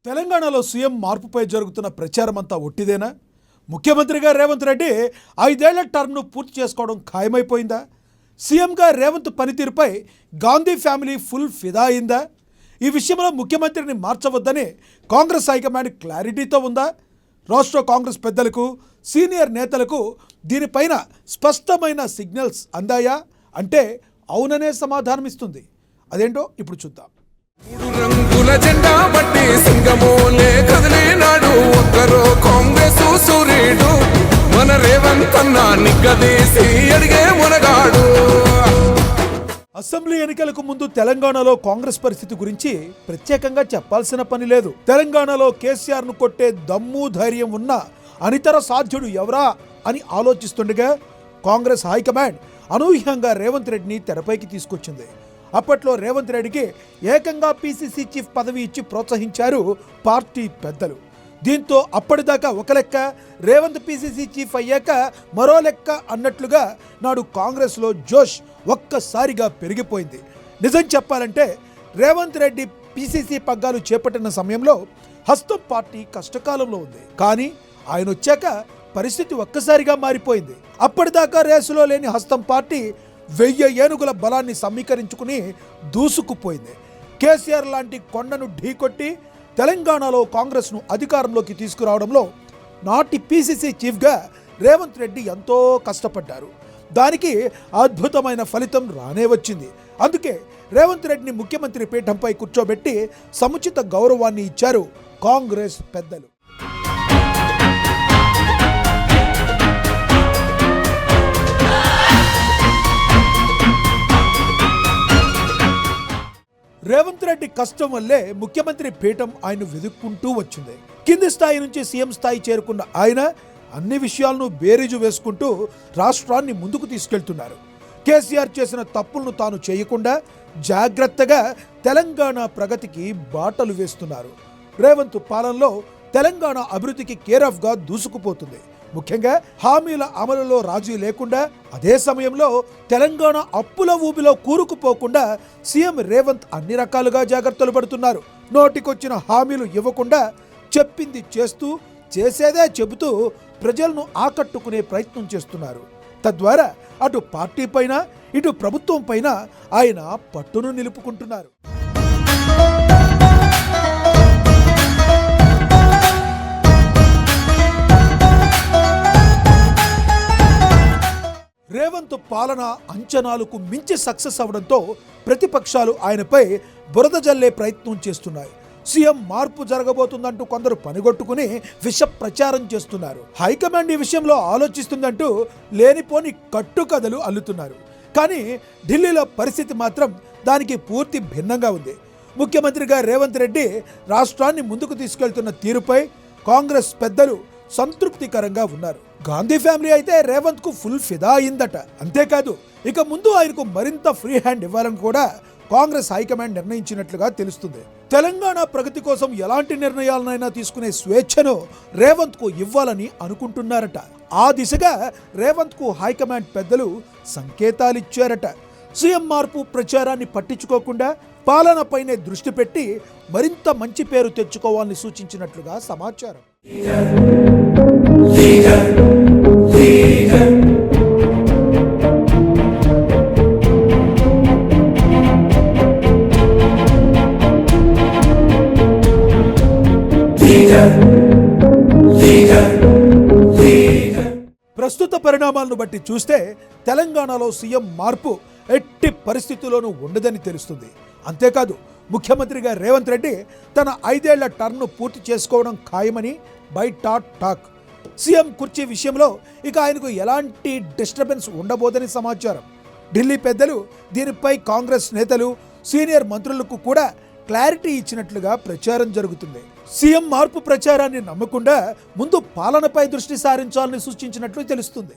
తెలంగాణలో సీఎం మార్పుపై జరుగుతున్న ప్రచారమంతా ఒట్టిదేనా? ముఖ్యమంత్రిగా రేవంత్ రెడ్డి 5 ఏళ్ల టర్మ్ను పూర్తి చేసుకోవడం ఖాయమైపోయిందా? సీఎంగా రేవంత్ పనితీరుపై గాంధీ ఫ్యామిలీ ఫుల్ ఫిదా అయిందా? ఈ విషయంలో ముఖ్యమంత్రిని మార్చవద్దని కాంగ్రెస్ హైకమాండ్ క్లారిటీతో ఉందా? రాష్ట్ర కాంగ్రెస్ పెద్దలకు, సీనియర్ నేతలకు దీనిపైన స్పష్టమైన సిగ్నల్స్ అందాయా అంటే అవుననే సమాధానమిస్తుంది. అదేంటో ఇప్పుడు చూద్దాం. మూడు రంగుల జెండా బట్టి సింగమోలే కదిలినాడు ఒక్కరో కాంగ్రెస్ సూర్యుడు మన రేవంత్ అన్న నిగ్గదీసి అడిగే మునగాడు. అసెంబ్లీ ఎన్నికలకు ముందు తెలంగాణలో కాంగ్రెస్ పరిస్థితి గురించి ప్రత్యేకంగా చెప్పాల్సిన పని లేదు. తెలంగాణలో కేసీఆర్ ను కొట్టే దమ్ము ధైర్యం ఉన్న అనితర సాధ్యుడు ఎవరా అని ఆలోచిస్తుండగా కాంగ్రెస్ హైకమాండ్ అనూహ్యంగా రేవంత్ రెడ్డిని తెరపైకి తీసుకొచ్చింది. అప్పట్లో రేవంత్ రెడ్డికి ఏకంగా పీసీసీ చీఫ్ పదవి ఇచ్చి ప్రోత్సహించారు పార్టీ పెద్దలు. దీంతో అప్పటిదాకా ఒక లెక్క, రేవంత్ పీసీసీ చీఫ్ అయ్యాక మరో లెక్క అన్నట్లుగా నాడు కాంగ్రెస్లో జోష్ ఒక్కసారిగా పెరిగిపోయింది. నిజం చెప్పాలంటే రేవంత్ రెడ్డి పీసీసీ పగ్గాలు చేపట్టిన సమయంలో హస్తం పార్టీ కష్టకాలంలో ఉంది. కానీ ఆయన వచ్చాక పరిస్థితి ఒక్కసారిగా మారిపోయింది. అప్పటిదాకా రేసులో లేని హస్తం పార్టీ 1000 ఏనుగుల బలాన్ని సమీకరించుకుని దూసుకుపోయింది. కేసీఆర్ లాంటి కొండను ఢీకొట్టి తెలంగాణలో కాంగ్రెస్ను అధికారంలోకి తీసుకురావడంలో నాటి పీసీసీ చీఫ్గా రేవంత్ రెడ్డి ఎంతో కష్టపడ్డారు. దానికి అద్భుతమైన ఫలితం రానే వచ్చింది. అందుకే రేవంత్ రెడ్డిని ముఖ్యమంత్రి పీఠంపై కూర్చోబెట్టి సముచిత గౌరవాన్ని ఇచ్చారు కాంగ్రెస్ పెద్దలు. రేవంత్ రెడ్డి కష్టం వల్లే ముఖ్యమంత్రి పీఠం ఆయన వెతుక్కుంటూ వచ్చింది. కింది స్థాయి నుంచి సీఎం స్థాయి చేరుకున్న ఆయన అన్ని విషయాలను బేరీజు వేసుకుంటూ రాష్ట్రాన్ని ముందుకు తీసుకెళ్తున్నారు. కేసీఆర్ చేసిన తప్పులను తాను చేయకుండా జాగ్రత్తగా తెలంగాణ ప్రగతికి బాటలు వేస్తున్నారు. రేవంత్ పాలనలో తెలంగాణ అభివృద్ధికి కేర్ ఆఫ్గా దూసుకుపోతుంది. ముఖ్యంగా హామీల అమలులో రాజీ లేకుండా, అదే సమయంలో తెలంగాణ అప్పుల ఊబిలో కూరుకుపోకుండా సీఎం రేవంత్ అన్ని రకాలుగా జాగ్రత్తలు పడుతున్నారు. నోటికొచ్చిన హామీలు ఇవ్వకుండా చెప్పింది చేస్తూ, చేసేదే చెబుతూ ప్రజలను ఆకట్టుకునే ప్రయత్నం చేస్తున్నారు. తద్వారా అటు పార్టీ పైన, ఇటు ప్రభుత్వం పైన ఆయన పట్టును నిలుపుకుంటున్నారు. రేవంత్ పాలన అంచనాలకు మించి సక్సెస్ అవడంతో ప్రతిపక్షాలు ఆయనపై బురద జల్లే ప్రయత్నం చేస్తున్నాయి. సీఎం మార్పు జరగబోతుందంటూ కొందరు పనిగొట్టుకుని విష ప్రచారం చేస్తున్నారు. హైకమాండ్ ఈ విషయంలో ఆలోచిస్తుందంటూ లేనిపోని కట్టుకథలు అల్లుతున్నారు. కానీ ఢిల్లీలో పరిస్థితి మాత్రం దానికి పూర్తి భిన్నంగా ఉంది. ముఖ్యమంత్రిగా రేవంత్ రెడ్డి రాష్ట్రాన్ని ముందుకు తీసుకెళ్తున్న తీరుపై కాంగ్రెస్ పెద్దలు సంతృప్తికరంగా ఉన్నారు. గాంధీ ఫ్యామిలీ అయితే రేవంత్ కు ఫుల్ ఫిదా అయిందట. అంతేకాదు, ఇక ముందు ఆయనకు మరింత ఫ్రీ హ్యాండ్ ఇవ్వాలని కూడా కాంగ్రెస్ హైకమాండ్ నిర్ణయించినట్లుగా తెలుస్తుంది. తెలంగాణ ప్రగతి కోసం ఎలాంటి నిర్ణయాలనైనా తీసుకునే స్వేచ్ఛను రేవంత్ కు ఇవ్వాలని అనుకుంటున్నారట. ఆ దిశగా రేవంత్ కు హైకమాండ్ పెద్దలు సంకేతాలిచ్చారట. సీఎం మార్పు ప్రచారాన్ని పట్టించుకోకుండా పాలనపైనే దృష్టి పెట్టి మరింత మంచి పేరు తెచ్చుకోవాలని సూచించినట్లుగా సమాచారం. ప్రస్తుత పరిణామాలను బట్టి చూస్తే తెలంగాణలో సీఎం మార్పు ఎట్టి పరిస్థితుల్లోనూ ఉండదని తెలుస్తుంది. అంతేకాదు, ముఖ్యమంత్రిగా రేవంత్ రెడ్డి తన 5 ఏళ్ల టర్మ్ను పూర్తి చేసుకోవడం ఖాయమని బయట టాక్. సీఎం కుర్చీ విషయంలో ఇక ఆయనకు ఎలాంటి డిస్టర్బెన్స్ ఉండబోదని సమాచారం. ఢిల్లీ పెద్దలు దీనిపై కాంగ్రెస్ నేతలు, సీనియర్ మంత్రులకు కూడా క్లారిటీ ఇచ్చినట్లుగా ప్రచారం జరుగుతుంది. సీఎం మార్పు ప్రచారాన్ని నమ్మకుండా ముందు పాలనపై దృష్టి సారించాలని సూచించినట్లు తెలుస్తుంది.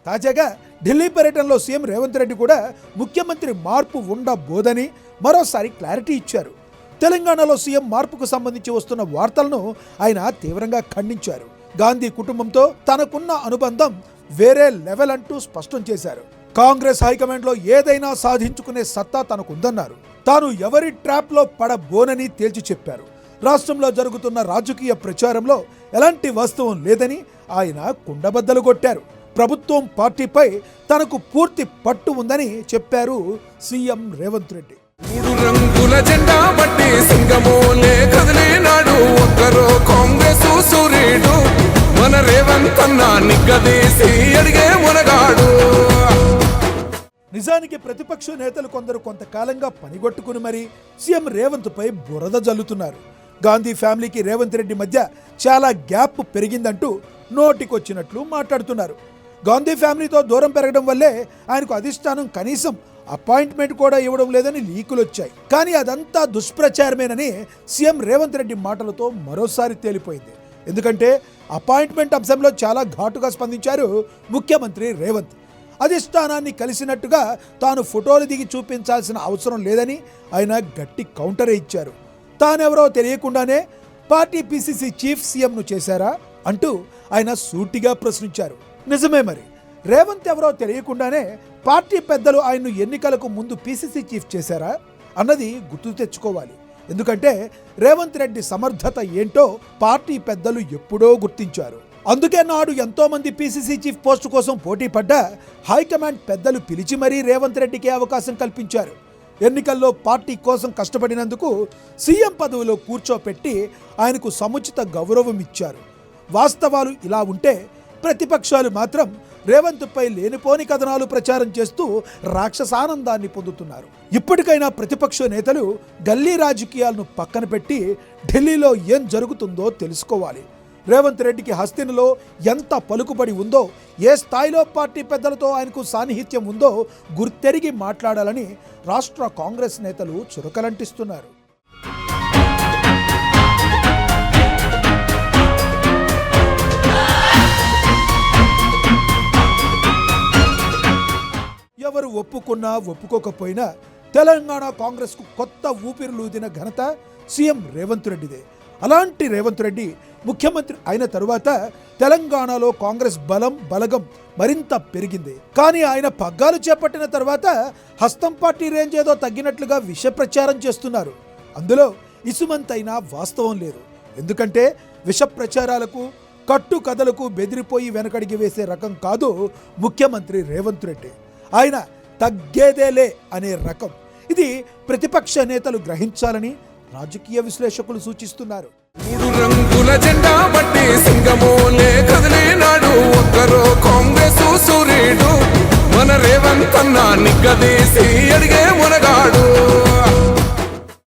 తాజాగా ఢిల్లీ పర్యటనలో సీఎం రేవంత్ రెడ్డి కూడా ముఖ్యమంత్రి మార్పు ఉండబోదని మరోసారి క్లారిటీ ఇచ్చారు. తెలంగాణలో సీఎం మార్పుకు సంబంధించి వస్తున్న వార్తలను ఆయన తీవ్రంగా ఖండించారు. గాంధీ కుటుంబంతో తనకున్న అనుబంధం వేరే లెవెల్ అంటూ స్పష్టం చేశారు. కాంగ్రెస్ హైకమాండ్లో ఏదైనా సాధించుకునే సత్తా తనకుందన్నారు. తాను ఎవరి ట్రాప్లో పడబోనని తేల్చి చెప్పారు. రాష్ట్రంలో జరుగుతున్న రాజకీయ ప్రచారంలో ఎలాంటి వాస్తవం లేదని ఆయన కుండబద్దలు కొట్టారు. ప్రభుత్వం పార్టీపై తనకు పూర్తి పట్టు ఉందని చెప్పారు సీఎం రేవంత్ రెడ్డి. 3 రంగుల జెండా బట్టి సింగమోలే కదిలినాడు ఒక్కరో కాంగ్రెస్ సూర్యుడు మన రేవంత్ అన్న నిగ్గదీసి అడిగే మునగాడు. నిజానికి ప్రతిపక్ష నేతలు కొందరు కొంతకాలంగా పనిగొట్టుకుని మరీ సీఎం రేవంత్ పై బురద జల్లుతున్నారు. గాంధీ ఫ్యామిలీకి రేవంత్ రెడ్డి మధ్య చాలా గ్యాప్ పెరిగిందంటూ నోటికొచ్చినట్లు మాట్లాడుతున్నారు. గాంధీ ఫ్యామిలీతో దూరం పెరగడం వల్లే ఆయనకు అధిష్టానం కనీసం అపాయింట్మెంట్ కూడా ఇవ్వడం లేదని లీకులు వచ్చాయి. కానీ అదంతా దుష్ప్రచారమేనని సీఎం రేవంత్ రెడ్డి మాటలతో మరోసారి తేలిపోయింది. ఎందుకంటే అపాయింట్మెంట్ అంశంలో చాలా ఘాటుగా స్పందించారు ముఖ్యమంత్రి రేవంత్. అధిష్టానాన్ని కలిసినట్టుగా తాను ఫోటోలు దిగి చూపించాల్సిన అవసరం లేదని ఆయన గట్టి కౌంటరే ఇచ్చారు. తానెవరో తెలియకుండానే పార్టీ పీసీసీ చీఫ్ సీఎంను చేశారా అంటూ ఆయన సూటిగా ప్రశ్నించారు. నిజమే, మరి రేవంత్ ఎవరో తెలియకుండానే పార్టీ పెద్దలు ఆయన్ను ఎన్నికలకు ముందు పీసీసీ చీఫ్ చేశారా అన్నది గుర్తు తెచ్చుకోవాలి. ఎందుకంటే రేవంత్ రెడ్డి సమర్థత ఏంటో పార్టీ పెద్దలు ఎప్పుడో గుర్తించారు. అందుకే నాడు ఎంతో మంది పీసీసీ చీఫ్ పోస్టు కోసం పోటీ పడ్డా హైకమాండ్ పెద్దలు పిలిచి మరీ రేవంత్ రెడ్డికి అవకాశం కల్పించారు. ఎన్నికల్లో పార్టీ కోసం కష్టపడినందుకు సీఎం పదవిలో కూర్చోపెట్టి ఆయనకు సముచిత గౌరవం ఇచ్చారు. వాస్తవాలు ఇలా ఉంటే ప్రతిపక్షాలు మాత్రం రేవంత్పై లేనిపోని కథనాలు ప్రచారం చేస్తూ రాక్షసానందాన్ని పొందుతున్నారు. ఇప్పటికైనా ప్రతిపక్ష నేతలు గల్లీ రాజకీయాలను పక్కన పెట్టి ఢిల్లీలో ఏం జరుగుతుందో తెలుసుకోవాలి. రేవంత్ రెడ్డికి హస్తినలో ఎంత పలుకుబడి ఉందో, ఏ స్థాయిలో పార్టీ పెద్దలతో ఆయనకు సాన్నిహిత్యం ఉందో గుర్తెరిగి మాట్లాడాలని రాష్ట్ర కాంగ్రెస్ నేతలు చురకలంటిస్తున్నారు. ఎవరు ఒప్పుకున్నా ఒప్పుకోకపోయినా తెలంగాణ కాంగ్రెస్కు కొత్త ఊపిరులూదిన ఘనత సీఎం రేవంత్ రెడ్డిదే. అలాంటి రేవంత్ రెడ్డి ముఖ్యమంత్రి అయిన తరువాత తెలంగాణలో కాంగ్రెస్ బలగం మరింత పెరిగింది. కానీ ఆయన పగ్గాలు చేపట్టిన తర్వాత హస్తం పార్టీ రేంజ్ ఏదో తగ్గినట్లుగా విష ప్రచారం చేస్తున్నారు. అందులో ఇసుమంతైనా వాస్తవం లేదు. ఎందుకంటే విష ప్రచారాలకు కట్టు కథలకు బెదిరిపోయి వెనకడిగి వేసే రకం కాదు ముఖ్యమంత్రి రేవంత్ రెడ్డి. ఆయన తగ్గేదేలే అనే రకం. ఇది ప్రతిపక్ష నేతలు గ్రహించాలని రాజకీయ విశ్లేషకులు సూచిస్తున్నారు. 3 రంగుల జెండా బట్టి సింగమోలే కదిలినాడు ఒక్కరో కాంగ్రెస్ సూర్యుడు మన రేవంత్ అన్న నిగ్గదీసి అడిగే